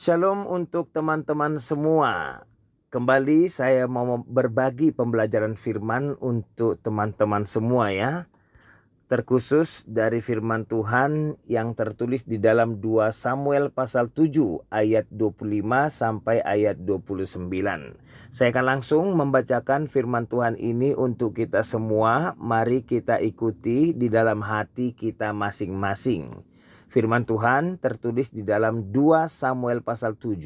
Shalom untuk teman-teman semua. Kembali saya mau berbagi pembelajaran firman untuk teman-teman semua ya. Terkhusus dari firman Tuhan yang tertulis di dalam 2 Samuel pasal 7 ayat 25 sampai ayat 29. Saya akan langsung membacakan firman Tuhan ini untuk kita semua. Mari kita ikuti di dalam hati kita masing-masing. Firman Tuhan tertulis di dalam 2 Samuel pasal 7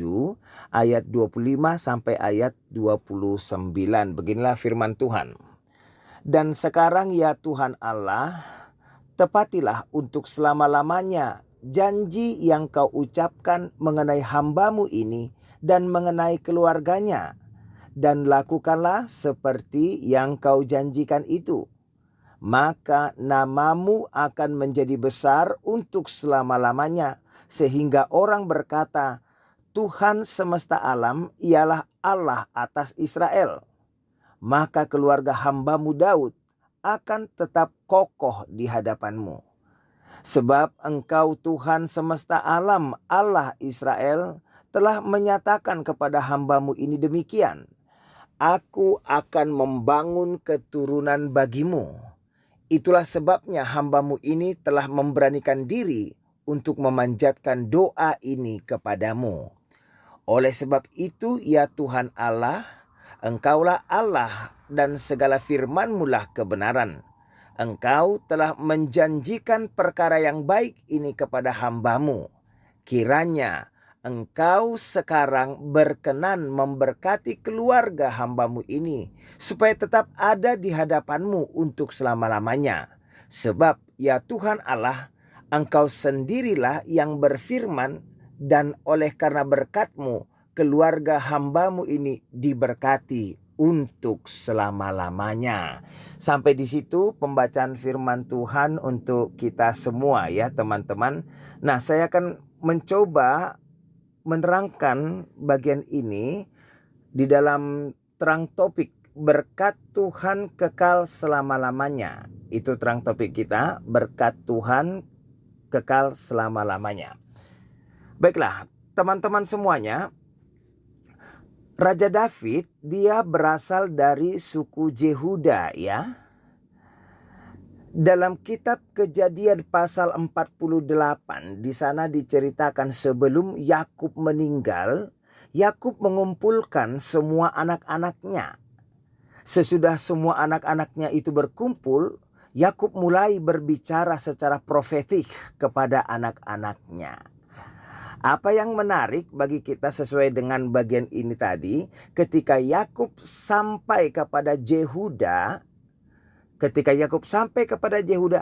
ayat 25 sampai ayat 29. Beginilah firman Tuhan. Dan sekarang ya Tuhan Allah, tepatilah untuk selama-lamanya janji yang kau ucapkan mengenai hamba-Mu ini dan mengenai keluarganya. Dan lakukanlah seperti yang kau janjikan itu. Maka nama-Mu akan menjadi besar untuk selama-lamanya, sehingga orang berkata, Tuhan semesta alam ialah Allah atas Israel. Maka keluarga hamba-Mu Daud akan tetap kokoh di hadapan-Mu. Sebab Engkau Tuhan semesta alam, Allah Israel, telah menyatakan kepada hamba-Mu ini demikian. Aku akan membangun keturunan bagimu. Itulah sebabnya hamba-Mu ini telah memberanikan diri untuk memanjatkan doa ini kepadamu. Oleh sebab itu ya Tuhan Allah, Engkaulah Allah dan segala firman-Mu lah kebenaran. Engkau telah menjanjikan perkara yang baik ini kepada hamba-Mu. Kiranya Engkau sekarang berkenan memberkati keluarga hamba-Mu ini, supaya tetap ada di hadapan-Mu untuk selama-lamanya. Sebab ya Tuhan Allah, Engkau sendirilah yang berfirman, dan oleh karena berkat-Mu, keluarga hamba-Mu ini diberkati untuk selama-lamanya. Sampai di situ pembacaan firman Tuhan untuk kita semua ya teman-teman. Nah, saya akan mencoba menerangkan bagian ini di dalam terang topik berkat Tuhan kekal selama-lamanya. Itu terang topik kita, berkat Tuhan kekal selama-lamanya. Baiklah, teman-teman semuanya, Raja David dia berasal dari suku Yehuda ya. Dalam kitab Kejadian pasal 48 di sana diceritakan sebelum Yakub meninggal, Yakub mengumpulkan semua anak-anaknya. Sesudah semua anak-anaknya itu berkumpul, Yakub mulai berbicara secara profetik kepada anak-anaknya. Apa yang menarik bagi kita sesuai dengan bagian ini tadi, ketika Yakub sampai kepada Yehuda,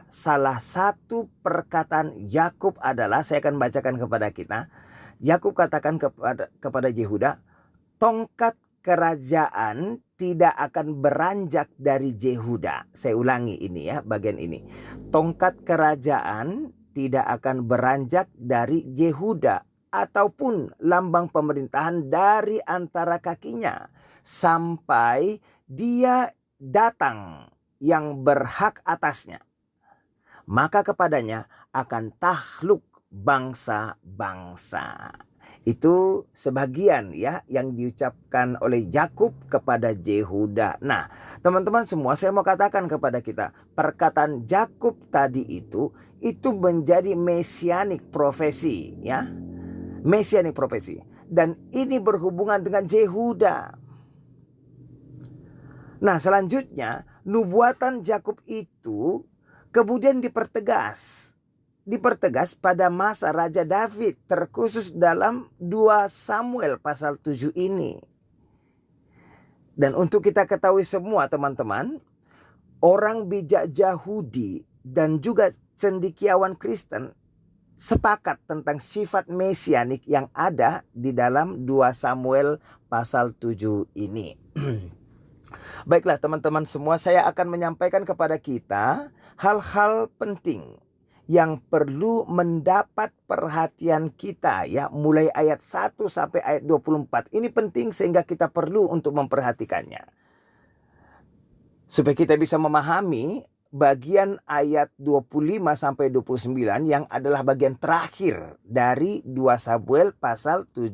salah satu perkataan Yakub adalah, saya akan bacakan kepada kita. Yakub katakan kepada Yehuda, tongkat kerajaan tidak akan beranjak dari Yehuda. Saya ulangi ini ya, bagian ini. Tongkat kerajaan tidak akan beranjak dari Yehuda, ataupun lambang pemerintahan dari antara kakinya, sampai dia datang yang berhak atasnya. Maka kepadanya akan takluk bangsa-bangsa. Itu sebagian ya yang diucapkan oleh Yakub kepada Yehuda. Nah, teman-teman semua, saya mau katakan kepada kita, perkataan Yakub tadi itu menjadi mesianik profesi ya. Mesianik profesi. Dan ini berhubungan dengan Yehuda. Nah, selanjutnya nubuatan Yakub itu kemudian dipertegas pada masa Raja David, terkhusus dalam 2 Samuel pasal 7 ini. Dan untuk kita ketahui semua teman-teman, orang bijak Yahudi dan juga cendekiawan Kristen sepakat tentang sifat mesianik yang ada di dalam 2 Samuel pasal 7 ini. Baiklah teman-teman semua, saya akan menyampaikan kepada kita hal-hal penting yang perlu mendapat perhatian kita ya, mulai ayat 1 sampai ayat 24. Ini penting sehingga kita perlu untuk memperhatikannya, supaya kita bisa memahami bagian ayat 25 sampai 29 yang adalah bagian terakhir dari 2 Samuel pasal 7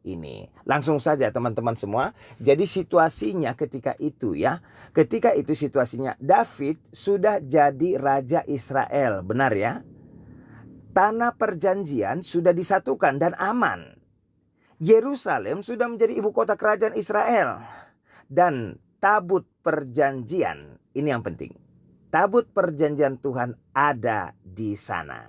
ini. Langsung saja teman-teman semua. Jadi situasinya ketika itu ya. Ketika itu situasinya David sudah jadi raja Israel, benar ya? Tanah perjanjian sudah disatukan dan aman. Yerusalem sudah menjadi ibu kota kerajaan Israel. Dan tabut perjanjian, ini yang penting. Tabut perjanjian Tuhan ada di sana.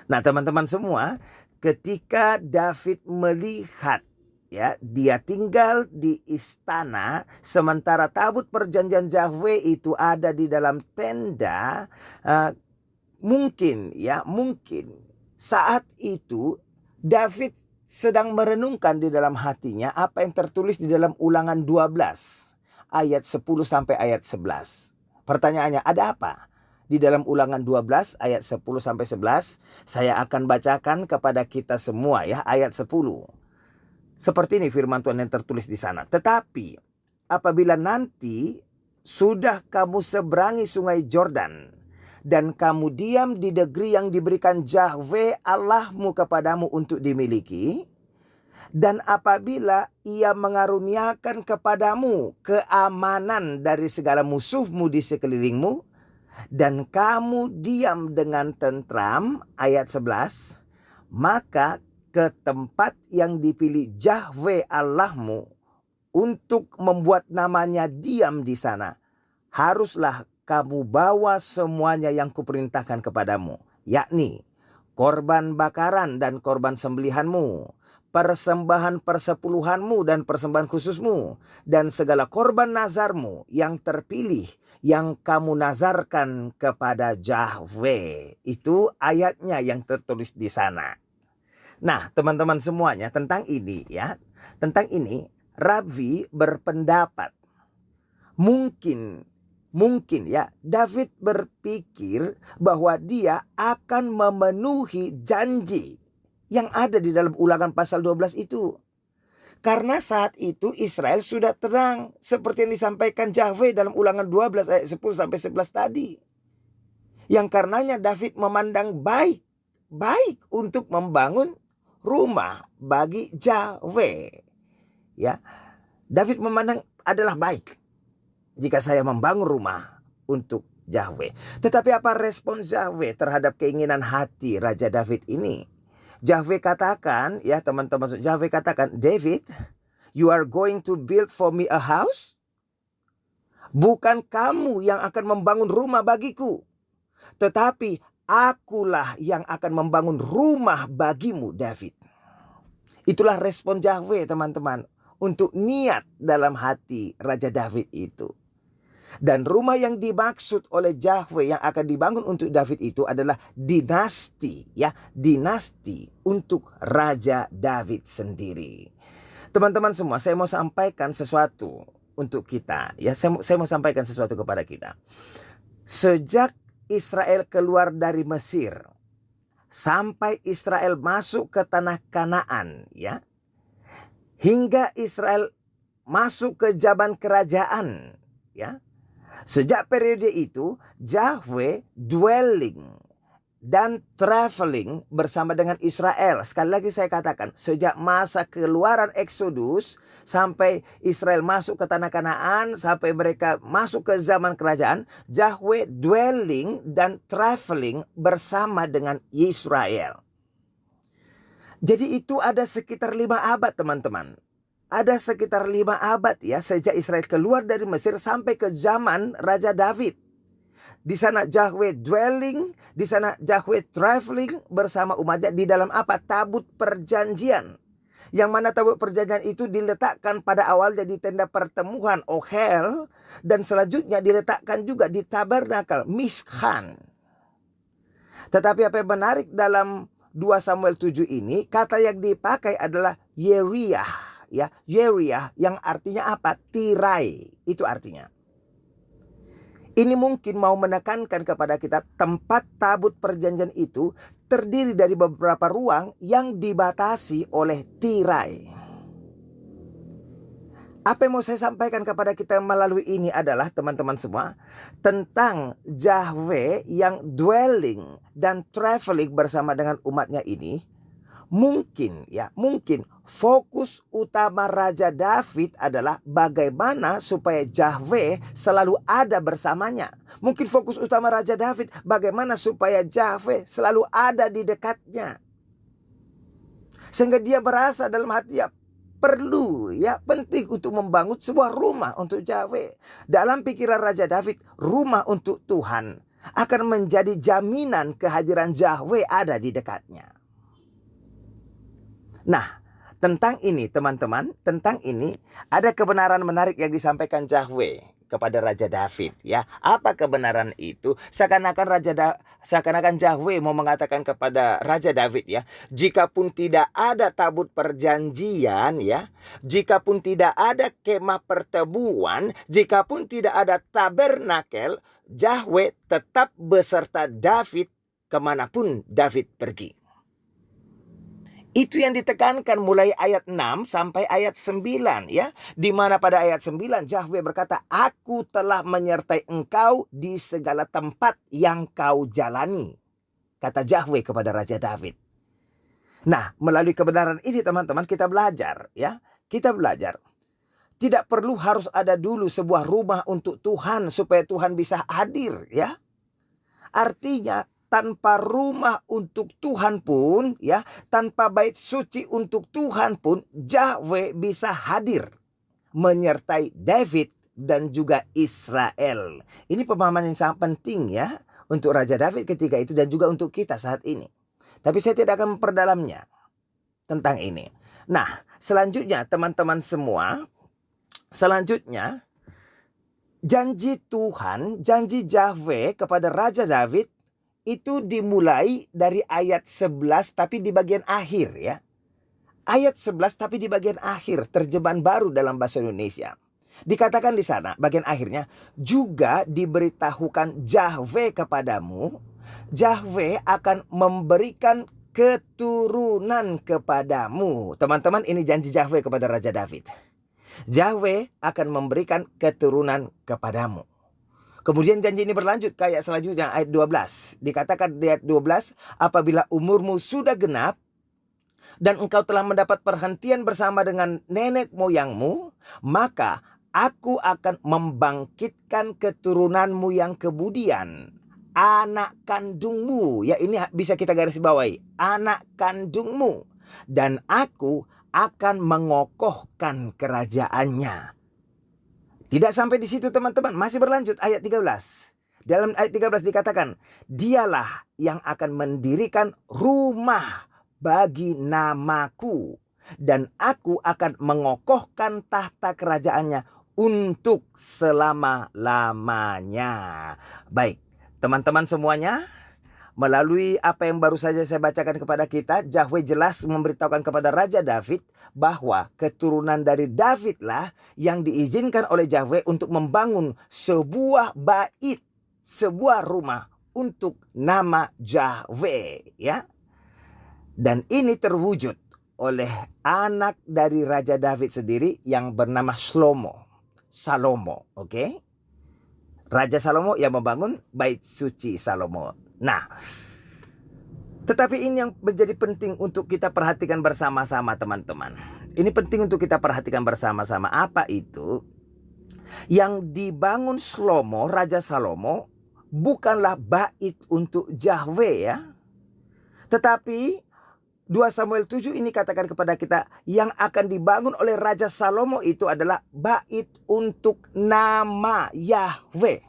Nah, teman-teman semua, ketika David melihat ya, dia tinggal di istana sementara tabut perjanjian Yahweh itu ada di dalam tenda, mungkin saat itu David sedang merenungkan di dalam hatinya apa yang tertulis di dalam Ulangan 12 ayat 10 sampai ayat 11. Pertanyaannya, ada apa? Di dalam Ulangan 12 ayat 10 sampai 11, saya akan bacakan kepada kita semua ya, ayat 10. Seperti ini firman Tuhan yang tertulis di sana. Tetapi apabila nanti sudah kamu seberangi sungai Yordan dan kamu diam di negeri yang diberikan Yahweh Allahmu kepadamu untuk dimiliki, dan apabila ia mengaruniakan kepadamu keamanan dari segala musuhmu di sekelilingmu, dan kamu diam dengan tentram, ayat 11, maka ke tempat yang dipilih Yahweh Allahmu untuk membuat namanya diam di sana, haruslah kamu bawa semuanya yang kuperintahkan kepadamu, yakni korban bakaran dan korban sembelihanmu, persembahan persepuluhanmu dan persembahan khususmu, dan segala korban nazarmu yang terpilih yang kamu nazarkan kepada Yahweh. Itu ayatnya yang tertulis di sana. Nah, teman-teman semuanya, tentang ini ya. Tentang ini Rabi berpendapat mungkin ya, David berpikir bahwa dia akan memenuhi janji yang ada di dalam Ulangan pasal 12 itu. Karena saat itu Israel sudah terang, seperti yang disampaikan Yahweh dalam Ulangan 12 ayat 10 sampai 11 tadi. Yang karenanya David memandang baik untuk membangun rumah bagi Yahweh. Ya, David memandang adalah baik jika saya membangun rumah untuk Yahweh. Tetapi apa respon Yahweh terhadap keinginan hati Raja David ini? Yahweh katakan, ya teman-teman, Yahweh katakan, David, you are going to build for me a house? Bukan kamu yang akan membangun rumah bagiku, tetapi akulah yang akan membangun rumah bagimu, David. Itulah respon Yahweh, teman-teman, untuk niat dalam hati Raja David itu. Dan rumah yang dimaksud oleh Yahweh yang akan dibangun untuk David itu adalah dinasti, ya, dinasti untuk Raja David sendiri. Teman-teman semua, saya mau sampaikan sesuatu untuk kita, ya. Saya mau sampaikan sesuatu kepada kita. Sejak Israel keluar dari Mesir sampai Israel masuk ke tanah Kanaan, ya, hingga Israel masuk ke zaman kerajaan, ya. Sejak periode itu, Yahweh dwelling dan traveling bersama dengan Israel. Sekali lagi saya katakan, sejak masa keluaran Exodus sampai Israel masuk ke tanah Kanaan, sampai mereka masuk ke zaman kerajaan, Yahweh dwelling dan traveling bersama dengan Israel. Jadi itu ada sekitar 5 abad, teman-teman. Ada sekitar 5 abad ya, sejak Israel keluar dari Mesir sampai ke zaman Raja David. Di sana Yahweh dwelling, di sana Yahweh traveling bersama umatnya di dalam apa? Tabut perjanjian. Yang mana tabut perjanjian itu diletakkan pada awalnya di tenda pertemuan Ohel, dan selanjutnya diletakkan juga di tabernakel Mishkan. Tetapi apa yang menarik dalam 2 Samuel 7 ini, kata yang dipakai adalah Yeriah. Ya, Yeriah yang artinya apa? Tirai, itu artinya. Ini mungkin mau menekankan kepada kita tempat tabut perjanjian itu terdiri dari beberapa ruang yang dibatasi oleh tirai. Apa yang mau saya sampaikan kepada kita melalui ini adalah teman-teman semua, tentang Yahweh yang dwelling dan traveling bersama dengan umatnya ini. Mungkin fokus utama Raja David adalah bagaimana supaya Yahweh selalu ada bersamanya. Mungkin fokus utama Raja David bagaimana supaya Yahweh selalu ada di dekatnya. Sehingga dia merasa dalam hati penting untuk membangun sebuah rumah untuk Yahweh. Dalam pikiran Raja David, rumah untuk Tuhan akan menjadi jaminan kehadiran Yahweh ada di dekatnya. Nah, tentang ini teman-teman, ada kebenaran menarik yang disampaikan Yahweh kepada Raja David, ya. Apa kebenaran itu? Seakan-akan Yahweh mau mengatakan kepada Raja David, ya, jikapun tidak ada tabut perjanjian, ya, jikapun tidak ada kemah pertemuan, jikapun tidak ada tabernakel, Yahweh tetap beserta David kemanapun David pergi. Itu yang ditekankan mulai ayat 6 sampai ayat 9, ya. Di mana pada ayat 9 Yahweh berkata, "Aku telah menyertai engkau di segala tempat yang kau jalani," kata Yahweh kepada Raja David. Nah, melalui kebenaran ini teman-teman kita belajar, ya. Kita belajar. Tidak perlu harus ada dulu sebuah rumah untuk Tuhan supaya Tuhan bisa hadir, ya. Artinya tanpa rumah untuk Tuhan pun, ya, tanpa bait suci untuk Tuhan pun, Yahweh bisa hadir menyertai David dan juga Israel. Ini pemahaman yang sangat penting, ya, untuk Raja David ketika itu dan juga untuk kita saat ini. Tapi saya tidak akan memperdalamnya tentang ini. Nah, selanjutnya teman-teman semua, janji Tuhan, janji Yahweh kepada Raja David itu dimulai dari ayat 11 tapi di bagian akhir, ya. Ayat 11 tapi di bagian akhir, terjemahan baru dalam bahasa Indonesia. Dikatakan di sana bagian akhirnya, juga diberitahukan Yahweh kepadamu, Yahweh akan memberikan keturunan kepadamu. Teman-teman, ini janji Yahweh kepada Raja David. Yahweh akan memberikan keturunan kepadamu. Kemudian janji ini berlanjut ke ayat selanjutnya, ayat 12. Dikatakan di ayat 12, apabila umurmu sudah genap dan engkau telah mendapat perhentian bersama dengan nenek moyangmu, maka aku akan membangkitkan keturunanmu yang kemudian, anak kandungmu. Ya, ini bisa kita garis bawahi, anak kandungmu. Dan aku akan mengokohkan kerajaannya. Tidak sampai di situ teman-teman, masih berlanjut ayat 13. Dalam ayat 13 dikatakan, dialah yang akan mendirikan rumah bagi namaku, dan aku akan mengokohkan tahta kerajaannya untuk selama-lamanya. Baik, teman-teman semuanya, melalui apa yang baru saja saya bacakan kepada kita, Yahweh jelas memberitahukan kepada Raja David bahwa keturunan dari Davidlah yang diizinkan oleh Yahweh untuk membangun sebuah bait, sebuah rumah untuk nama Yahweh, ya. Dan ini terwujud oleh anak dari Raja David sendiri yang bernama Salomo, oke? Raja Salomo yang membangun bait suci Salomo. Nah, tetapi ini yang menjadi penting untuk kita perhatikan bersama-sama teman-teman. Ini penting untuk kita perhatikan bersama-sama. Apa itu? Yang dibangun Raja Salomo bukanlah bait untuk Yahweh, ya. Tetapi 2 Samuel 7 ini katakan kepada kita, yang akan dibangun oleh Raja Salomo itu adalah bait untuk nama Yahweh.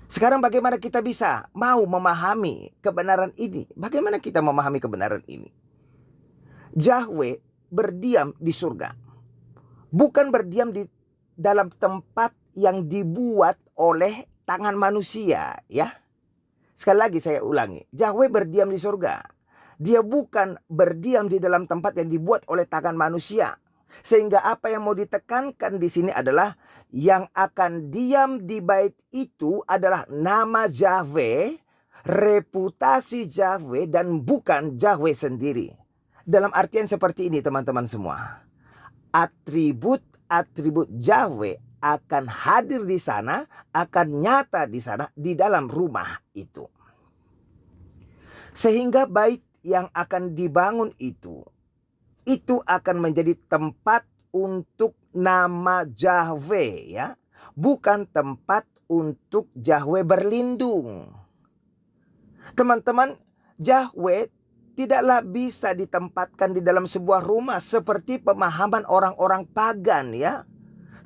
Sekarang bagaimana kita bisa mau memahami kebenaran ini? Bagaimana kita memahami kebenaran ini? Yahweh berdiam di surga. Bukan berdiam di dalam tempat yang dibuat oleh tangan manusia, ya. Sekali lagi saya ulangi. Yahweh berdiam di surga. Dia bukan berdiam di dalam tempat yang dibuat oleh tangan manusia. Sehingga apa yang mau ditekankan di sini adalah yang akan diam di bait itu adalah nama Yahweh, reputasi Yahweh, dan bukan Yahweh sendiri. Dalam artian seperti ini teman-teman semua. atribut-atribut Yahweh akan hadir di sana, akan nyata di sana, di dalam rumah itu. Sehingga bait yang akan dibangun itu akan menjadi tempat untuk nama Yahweh, ya, bukan tempat untuk Yahweh berlindung. Teman-teman, Yahweh tidaklah bisa ditempatkan di dalam sebuah rumah seperti pemahaman orang-orang pagan, ya.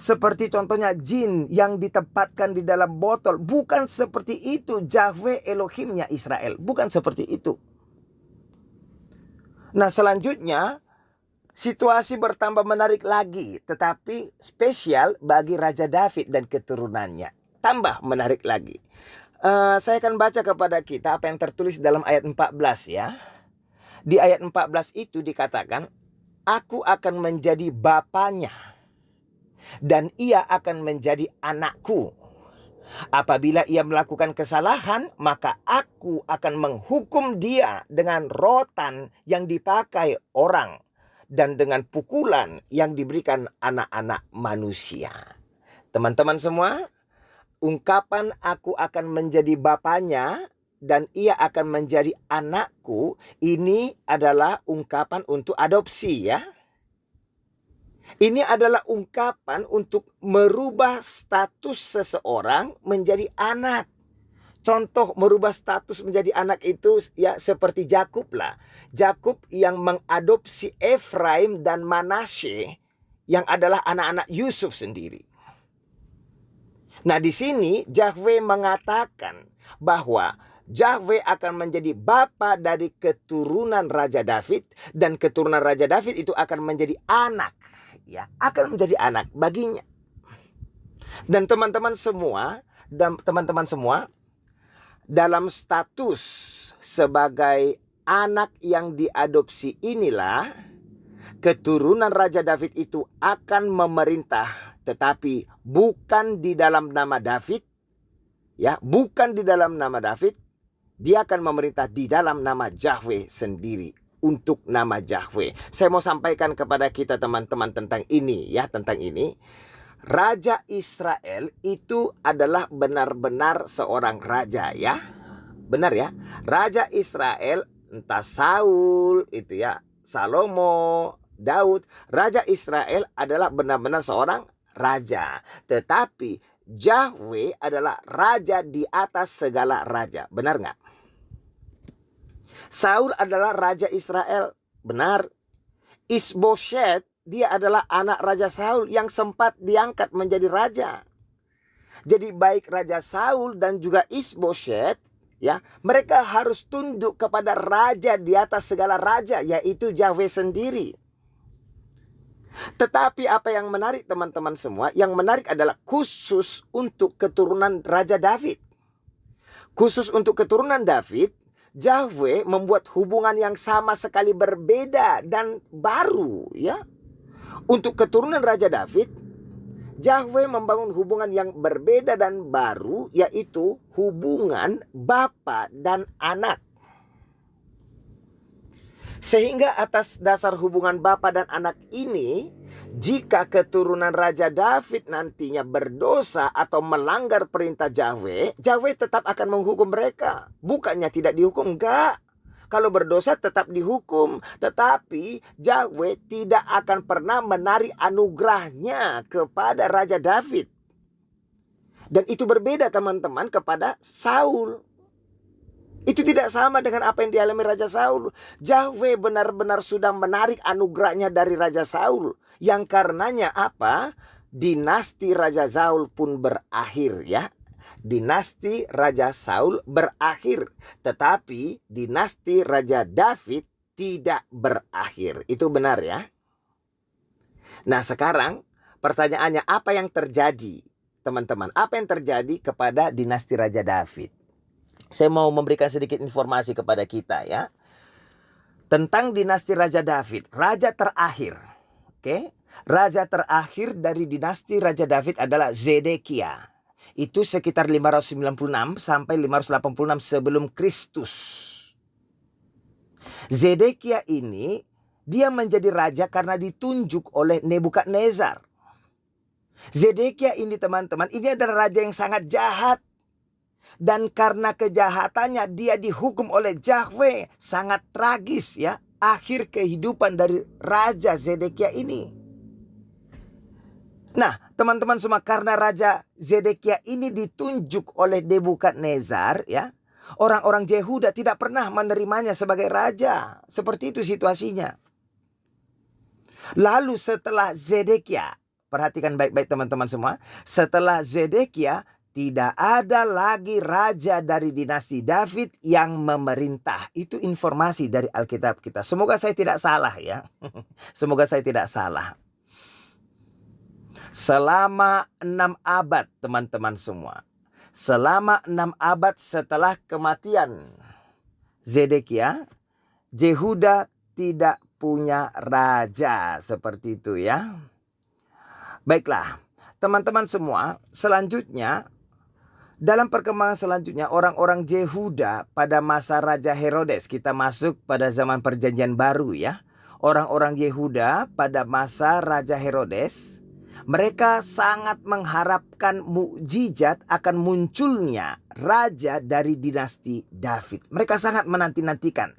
Seperti contohnya jin yang ditempatkan di dalam botol. Bukan seperti itu Yahweh Elohimnya Israel. Bukan seperti itu. Nah, selanjutnya situasi bertambah menarik lagi, tetapi spesial bagi Raja David dan keturunannya. Tambah menarik lagi. Saya akan baca kepada kita apa yang tertulis dalam ayat 14, ya. Di ayat 14 itu dikatakan, aku akan menjadi bapanya dan ia akan menjadi anakku. Apabila ia melakukan kesalahan, maka aku akan menghukum dia dengan rotan yang dipakai orang dan dengan pukulan yang diberikan anak-anak manusia. Teman-teman semua, ungkapan aku akan menjadi bapanya dan ia akan menjadi anakku, ini adalah ungkapan untuk adopsi, ya. Ini adalah ungkapan untuk merubah status seseorang menjadi anak. Contoh merubah status menjadi anak itu, ya, seperti Yakub lah. Yakub yang mengadopsi Efraim dan Manasye yang adalah anak-anak Yusuf sendiri. Nah, di sini Yahweh mengatakan bahwa Yahweh akan menjadi bapa dari keturunan Raja David, dan keturunan Raja David itu akan menjadi anak, ya, akan menjadi anak baginya. Dan teman-teman semua, dalam status sebagai anak yang diadopsi inilah keturunan Raja David itu akan memerintah, tetapi bukan di dalam nama David, ya, bukan di dalam nama David. Dia akan memerintah di dalam nama Yahweh sendiri, untuk nama Yahweh. Saya mau sampaikan kepada kita teman-teman tentang ini, ya, tentang ini. Raja Israel itu adalah benar-benar seorang raja, ya. Benar, ya. Raja Israel, entah Saul itu, ya, Salomo, Daud, Raja Israel adalah benar-benar seorang raja. Tetapi Yahweh adalah raja di atas segala raja. Benar nggak? Saul adalah raja Israel. Benar. Isboset, dia adalah anak Raja Saul yang sempat diangkat menjadi raja. Jadi baik Raja Saul dan juga Isboset, ya, mereka harus tunduk kepada raja di atas segala raja, yaitu Yahweh sendiri. Tetapi apa yang menarik teman-teman semua, yang menarik adalah khusus untuk keturunan Raja David. Khusus untuk keturunan David, Yahweh membuat hubungan yang sama sekali berbeda dan baru, ya. Untuk keturunan Raja David, Yahweh membangun hubungan yang berbeda dan baru, yaitu hubungan bapa dan anak. Sehingga atas dasar hubungan bapa dan anak ini, jika keturunan Raja David nantinya berdosa atau melanggar perintah Yahweh, Yahweh tetap akan menghukum mereka. Bukannya tidak dihukum, enggak. Kalau berdosa tetap dihukum. Tetapi Yahweh tidak akan pernah menarik anugerahnya kepada Raja David. Dan itu berbeda teman-teman kepada Saul. Itu tidak sama dengan apa yang dialami Raja Saul. Yahweh benar-benar sudah menarik anugerahnya dari Raja Saul. Yang karenanya apa? Dinasti Raja Saul pun berakhir, ya. Dinasti Raja Saul berakhir. Tetapi dinasti Raja David tidak berakhir. Itu benar, ya. Nah, sekarang pertanyaannya, apa yang terjadi, teman-teman? Apa yang terjadi kepada dinasti Raja David? Saya mau memberikan sedikit informasi kepada kita, ya, tentang dinasti Raja David, raja terakhir. Oke, raja terakhir dari dinasti Raja David adalah Zedekia. Itu sekitar 596 sampai 586 sebelum Kristus. Zedekia ini Dia menjadi raja karena ditunjuk oleh Nebukadnezar. Zedekia ini teman-teman, ini adalah raja yang sangat jahat. Dan karena kejahatannya dia dihukum oleh Yahweh. Sangat tragis ya. Akhir kehidupan dari Raja Zedekia ini. Nah teman-teman semua, karena Raja Zedekia ini ditunjuk oleh Nebukadnezar ya. Orang-orang Yehuda tidak pernah menerimanya sebagai raja. Seperti itu situasinya. Lalu setelah Zedekia, perhatikan baik-baik teman-teman semua. Setelah Zedekia, tidak ada lagi raja dari dinasti David yang memerintah. Itu informasi dari Alkitab kita. Semoga saya tidak salah ya. Semoga saya tidak salah. Selama 6 abad teman-teman semua. Selama 6 abad setelah kematian Zedekia, Yehuda tidak punya raja. Seperti itu ya. Baiklah teman-teman semua, selanjutnya dalam perkembangan selanjutnya orang-orang Yehuda pada masa Raja Herodes. Kita masuk pada zaman perjanjian baru ya. Orang-orang Yehuda pada masa Raja Herodes, mereka sangat mengharapkan mukjizat akan munculnya raja dari dinasti David. Mereka sangat menanti-nantikan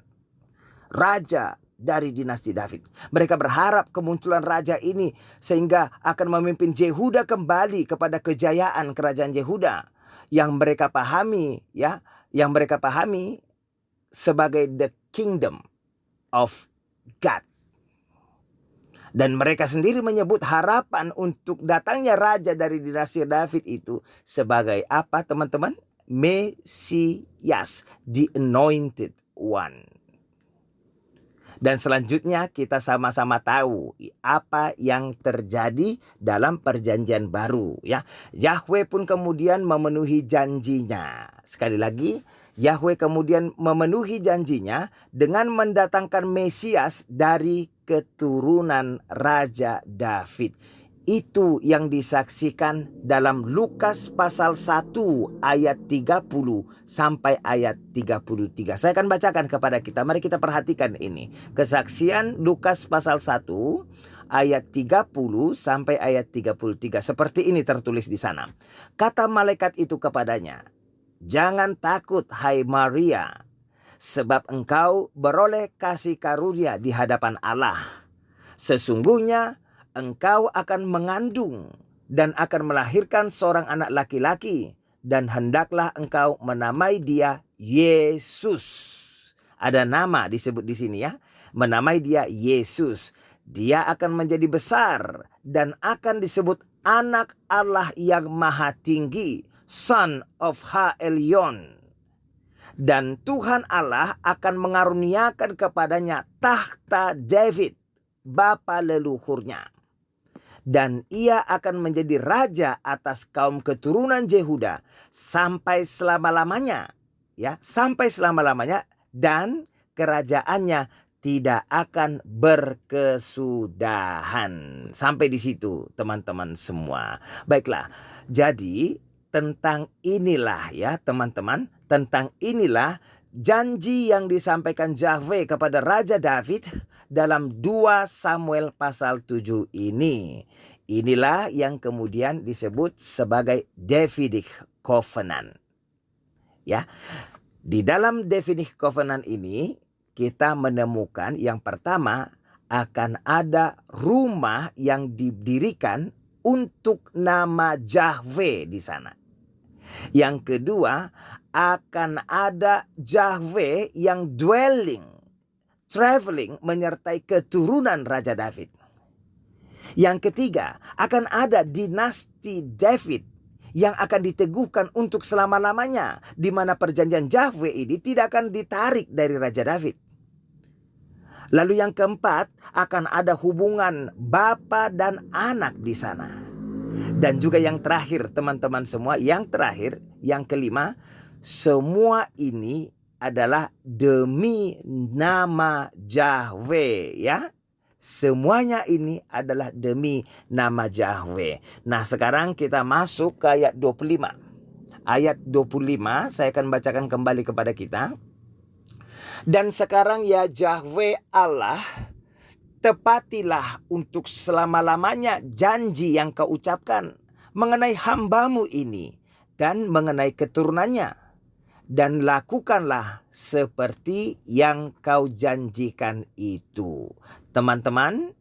raja dari dinasti David. Mereka berharap kemunculan raja ini sehingga akan memimpin Yehuda kembali kepada kejayaan kerajaan Yehuda yang mereka pahami ya, yang mereka pahami sebagai the kingdom of God. Dan mereka sendiri menyebut harapan untuk datangnya raja dari dinasti David itu sebagai apa teman-teman? Mesias, the anointed one. Dan selanjutnya kita sama-sama tahu apa yang terjadi dalam perjanjian baru ya. Yahweh pun kemudian memenuhi janjinya. Sekali lagi, Yahweh kemudian memenuhi janjinya dengan mendatangkan Mesias dari keturunan Raja David. Itu yang disaksikan dalam Lukas pasal 1 ayat 30 sampai ayat 33. Saya akan bacakan kepada kita. Mari kita perhatikan ini. Kesaksian Lukas pasal 1 ayat 30 sampai ayat 33. Seperti ini tertulis di sana. Kata malaikat itu kepadanya, "Jangan takut hai Maria, sebab engkau beroleh kasih karunia di hadapan Allah. Sesungguhnya engkau akan mengandung dan akan melahirkan seorang anak laki-laki, dan hendaklah engkau menamai dia Yesus." Ada nama disebut di sini ya. Menamai dia Yesus. Dia akan menjadi besar dan akan disebut anak Allah yang maha tinggi, Son of Ha Elyon. Dan Tuhan Allah akan mengaruniakan kepadanya tahta David, bapa leluhurnya. Dan ia akan menjadi raja atas kaum keturunan Yehuda sampai selama-lamanya. Ya, sampai selama-lamanya, dan kerajaannya tidak akan berkesudahan. Sampai di situ teman-teman semua. Baiklah, jadi tentang inilah ya teman-teman, tentang inilah janji yang disampaikan Yahweh kepada Raja David dalam 2 Samuel pasal 7 ini. Inilah yang kemudian disebut sebagai Davidic Covenant. Ya. Di dalam Davidic Covenant ini kita menemukan yang pertama akan ada rumah yang didirikan untuk nama Yahweh di sana. Yang kedua, akan ada Yahweh yang traveling menyertai keturunan Raja David. Yang ketiga, akan ada dinasti David yang akan diteguhkan untuk selama-lamanya, di mana perjanjian Yahweh ini tidak akan ditarik dari Raja David. Lalu yang keempat, akan ada hubungan bapa dan anak di sana. Dan juga yang terakhir teman-teman semua, yang terakhir, yang kelima, semua ini adalah demi nama Yahweh ya. Semuanya ini adalah demi nama Yahweh. Nah sekarang kita masuk ke ayat 25. Ayat 25 saya akan bacakan kembali kepada kita. Dan sekarang ya Yahweh Allah, tepatilah untuk selama-lamanya janji yang kau ucapkan mengenai hamba-Mu ini dan mengenai keturunannya. Dan lakukanlah seperti yang kau janjikan itu. Teman-teman,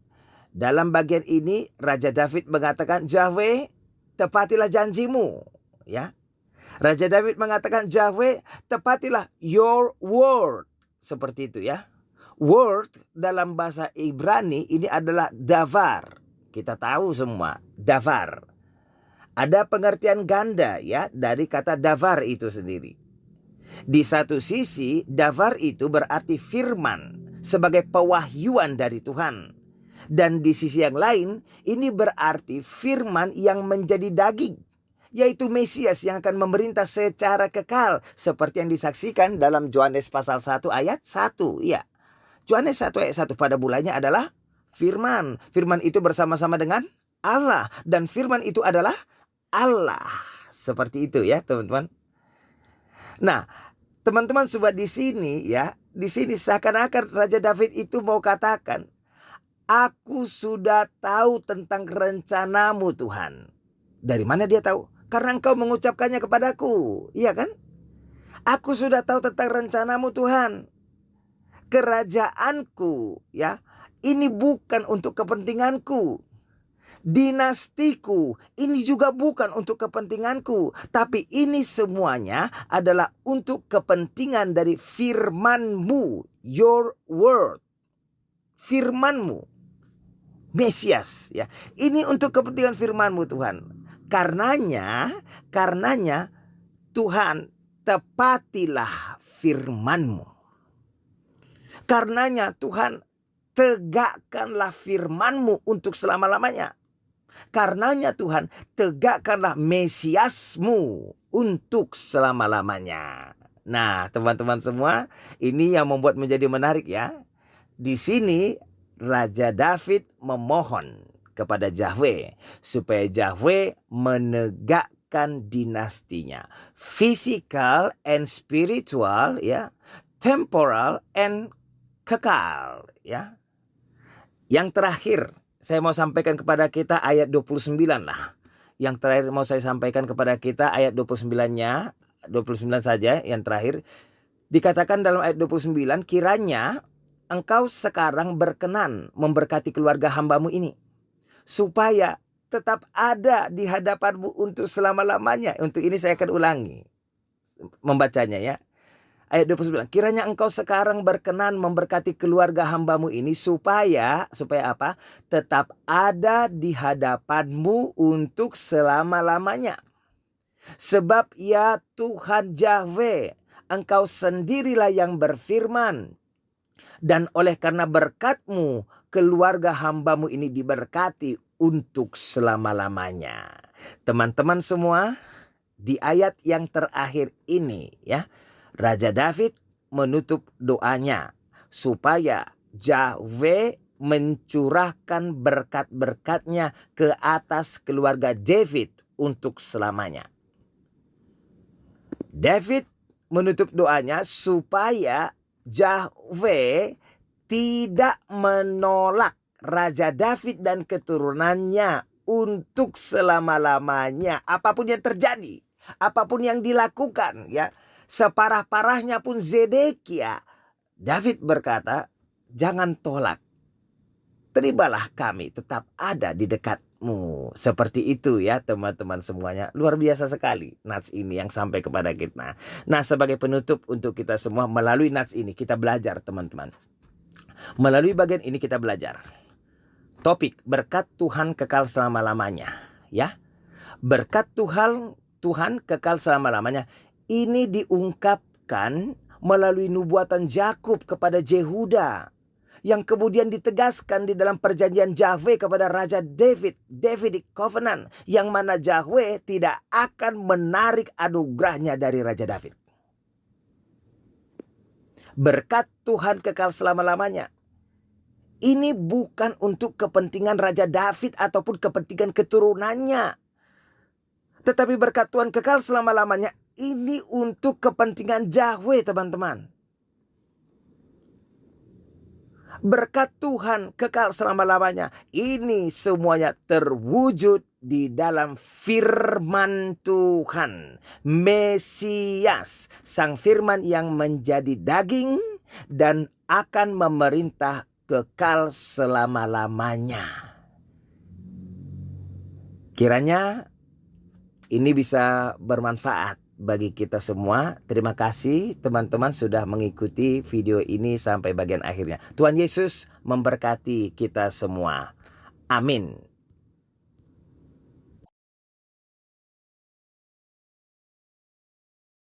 dalam bagian ini Raja David mengatakan, Yahweh, tepatilah janjimu. Ya, Raja David mengatakan, Yahweh, tepatilah your word. Seperti itu ya. Word dalam bahasa Ibrani ini adalah davar. Kita tahu semua, davar. Ada pengertian ganda ya dari kata davar itu sendiri. Di satu sisi, davar itu berarti firman sebagai pewahyuan dari Tuhan. Dan di sisi yang lain, ini berarti firman yang menjadi daging, yaitu Mesias yang akan memerintah secara kekal, seperti yang disaksikan dalam Yohanes pasal 1 ayat 1. Ya, Yohanes 1 ayat 1 pada mulanya adalah firman. Firman itu bersama-sama dengan Allah, dan firman itu adalah Allah. Seperti itu ya, teman-teman. Nah, teman-teman sobat, di sini ya, di sini seakan-akan Raja David itu mau katakan, aku sudah tahu tentang rencanamu Tuhan. Dari mana dia tahu? Karena engkau mengucapkannya kepadaku, iya kan? Aku sudah tahu tentang rencanamu Tuhan. Kerajaanku ya, ini bukan untuk kepentinganku. Dinastiku ini juga bukan untuk kepentinganku, tapi ini semuanya adalah untuk kepentingan dari firman-Mu, your word. Firman-Mu, Mesias ya. Ini untuk kepentingan firman-Mu Tuhan. Karenanya Tuhan, tepatilah firman-Mu. Karenanya Tuhan, tegakkanlah firman-Mu untuk selama-lamanya. Karenanya Tuhan, tegakkanlah Mesias-Mu untuk selama-lamanya. Nah, teman-teman semua, ini yang membuat menjadi menarik ya. Di sini Raja David memohon kepada Yahweh supaya Yahweh menegakkan dinastinya, physical and spiritual ya, temporal and kekal ya. Yang terakhir saya mau sampaikan kepada kita ayat 29 lah. Yang terakhir mau saya sampaikan kepada kita ayat 29-nya, 29 saja yang terakhir. Dikatakan dalam ayat 29, kiranya engkau sekarang berkenan memberkati keluarga hamba-Mu ini, supaya tetap ada di hadapan-Mu untuk selama-lamanya. Untuk ini saya akan ulangi membacanya ya. Ayat 29, kiranya engkau sekarang berkenan memberkati keluarga hamba-Mu ini supaya apa? Tetap ada di hadapan-Mu untuk selama-lamanya. Sebab ya Tuhan Yahweh, engkau sendirilah yang berfirman. Dan oleh karena berkat-Mu, keluarga hamba-Mu ini diberkati untuk selama-lamanya. Teman-teman semua, di ayat yang terakhir ini ya, Raja David menutup doanya supaya Yahweh mencurahkan berkat-berkatnya ke atas keluarga David untuk selamanya. David menutup doanya supaya Yahweh tidak menolak Raja David dan keturunannya untuk selama-lamanya. Apapun yang terjadi, apapun yang dilakukan ya. Separah-parahnya pun Zedekia, David berkata, jangan tolak. Terimalah kami tetap ada di dekat-Mu. Seperti itu ya teman-teman semuanya. Luar biasa sekali nats ini yang sampai kepada kita. Nah, sebagai penutup untuk kita semua, melalui nats ini kita belajar teman-teman. Melalui bagian ini kita belajar. Topik berkat Tuhan kekal selama-lamanya. Ya, berkat Tuhan kekal selama-lamanya. Ini diungkapkan melalui nubuatan Yakub kepada Yehuda, yang kemudian ditegaskan di dalam perjanjian Yahweh kepada Raja David, Davidic Covenant, yang mana Yahweh tidak akan menarik anugerahnya dari Raja David. Berkat Tuhan kekal selama-lamanya. Ini bukan untuk kepentingan Raja David ataupun kepentingan keturunannya, tetapi berkat Tuhan kekal selama-lamanya. Ini untuk kepentingan Yahweh teman-teman. Berkat Tuhan kekal selama-lamanya. Ini semuanya terwujud di dalam firman Tuhan. Mesias, sang firman yang menjadi daging dan akan memerintah kekal selama-lamanya. Kiranya ini bisa bermanfaat bagi kita semua. Terima kasih teman-teman sudah mengikuti video ini sampai bagian akhirnya. Tuhan Yesus memberkati kita semua. Amin.